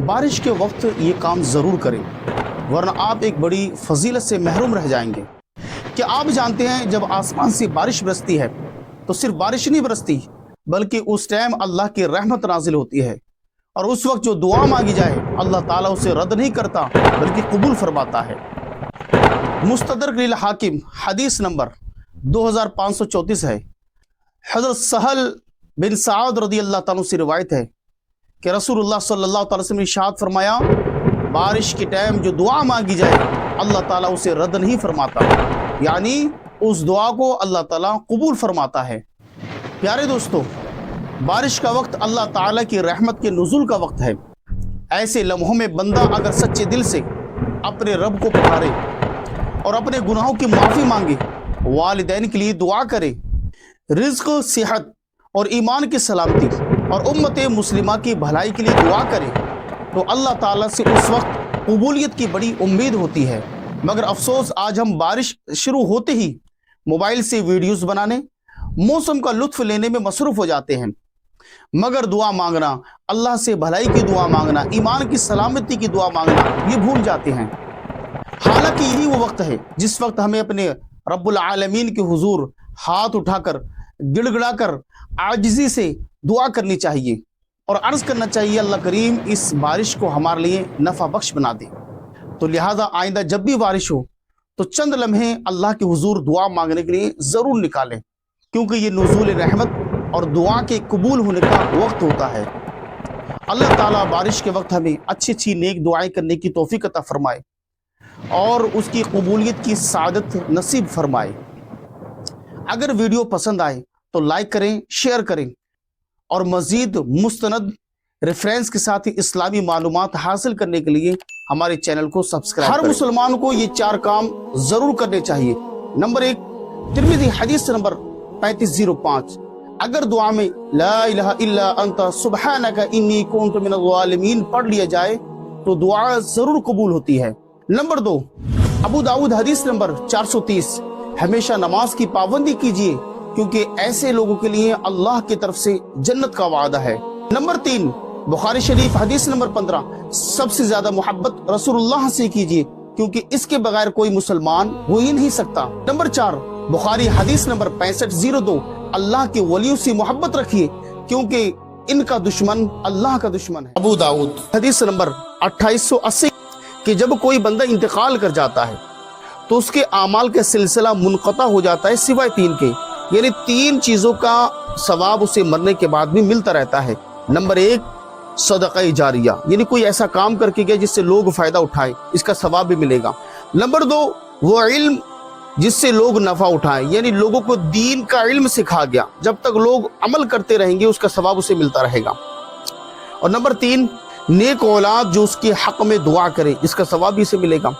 बारिश के वक्त ये काम ज़रूर करें, वरना आप एक बड़ी फजीलत से महरूम रह जाएंगे। क्या आप जानते हैं जब आसमान से बारिश बरसती है तो सिर्फ बारिश नहीं बरसती, बल्कि उस टाइम अल्लाह की रहमत नाजिल होती है, और उस वक्त जो दुआ मांगी जाए अल्लाह ताला उसे रद्द नहीं करता बल्कि कबूल फरमाता है। मुस्तदरक लिल हाकिम हदीस नंबर 2534 है। हज़रत सहल बिन साद रदी अल्लाह ताला से रिवायत है कि रसूलुल्लाह सल्लल्लाहु अलैहि वसल्लम ने इरशाद फरमाया, बारिश के टाइम जो दुआ मांगी जाए अल्लाह ताला उसे रद्द नहीं फरमाता, यानी उस दुआ को अल्लाह ताला कबूल फरमाता है। प्यारे दोस्तों, बारिश का वक्त अल्लाह ताला की रहमत के नुज़ुल का वक्त है। ऐसे लम्हों में बंदा अगर सच्चे दिल से अपने रब को पुकारे और अपने गुनाहों की माफ़ी मांगे, वालिदैन के लिए दुआ करे, रिज़्क़, सेहत और ईमान की सलामती और उम्मत मुस्लिमा की भलाई के लिए दुआ करे, तो अल्लाह ताला से उस वक्त कबूलियत की बड़ी उम्मीद होती है। मगर अफसोस, आज हम बारिश शुरू होते ही मोबाइल से वीडियोस बनाने, मौसम का लुत्फ लेने में मसरूफ़ हो जाते हैं, मगर दुआ मांगना, अल्लाह से भलाई की दुआ मांगना, ईमान की सलामती की दुआ मांगना, ये भूल जाते हैं। हालांकि यही वो वक्त है जिस वक्त हमें अपने रब्बुल आलमीन के हुजूर हाथ उठाकर, गिड़गिड़ाकर, आजिज़ी से दुआ करनी चाहिए और अर्ज़ करना चाहिए, अल्लाह करीम इस बारिश को हमारे लिए नफ़ा बख्श बना दे। तो लिहाजा आइंदा जब भी बारिश हो तो चंद लम्हे अल्लाह के हुजूर दुआ मांगने के लिए ज़रूर निकालें, क्योंकि ये नुज़ूल रहमत और दुआ के कबूल होने का वक्त होता है। अल्लाह ताला बारिश के वक्त हमें अच्छी अच्छी नेक दुआएं करने की तौफीक अता फरमाए और उसकी कबूलियत की सादत नसीब फरमाए। अगर वीडियो पसंद आए तो लाइक करें, शेयर करें और मज़ीद मुस्तनद रेफरेंस के साथ ही इस्लामी मालूमात हासिल करने के लिए हमारे चैनल को सब्सक्राइब करें। हर मुसलमान को ये 4 काम ज़रूर करने चाहिए। नंबर 1, तिरमिज़ी हदीस नंबर 3505, अगर दुआ में ला इलाहा इल्ला अंता सुब्हानका इन्नी कुन्तु मिनज़ ज़ालिमीन पढ़ लिया जाए तो दुआ ज़रूर कबूल होती है। नंबर 2, अबू दाऊद हदीस नंबर 430, हमेशा नमाज की पाबंदी कीजिए, क्योंकि ऐसे लोगों के लिए अल्लाह की तरफ से जन्नत का वादा है। नंबर 3, बुखारी शरीफ हदीस नंबर 15, सबसे ज्यादा मोहब्बत रसूलुल्लाह से कीजिए, क्योंकि इसके बगैर कोई मुसलमान हो ही नहीं सकता। नंबर 4, बुखारी हदीस नंबर 6502, अल्लाह के वलियों से मोहब्बत रखिए, क्योंकि इनका दुश्मन अल्लाह का दुश्मन है। अबू दाऊद हदीस नंबर 2880, कि जब कोई बंदा इंतकाल कर जाता है तो उसके आमाल का सिलसिला मुनक़ता हो जाता है सिवाय 3 के, यानी 3 चीजों का सवाब उसे मरने के बाद भी मिलता रहता है। नंबर 1, सदका जारिया, यानी कोई ऐसा काम करके गया जिससे लोग फायदा उठाए, इसका सवाब भी मिलेगा। नंबर 2, वो इल्म जिससे लोग नफा उठाएं, यानी लोगों को दीन का इल्म सिखा गया, जब तक लोग अमल करते रहेंगे उसका सवाब उसे मिलता रहेगा। और नंबर 3, नेक औलाद जो उसके हक में दुआ करे, इसका सवाब भी इसे मिलेगा।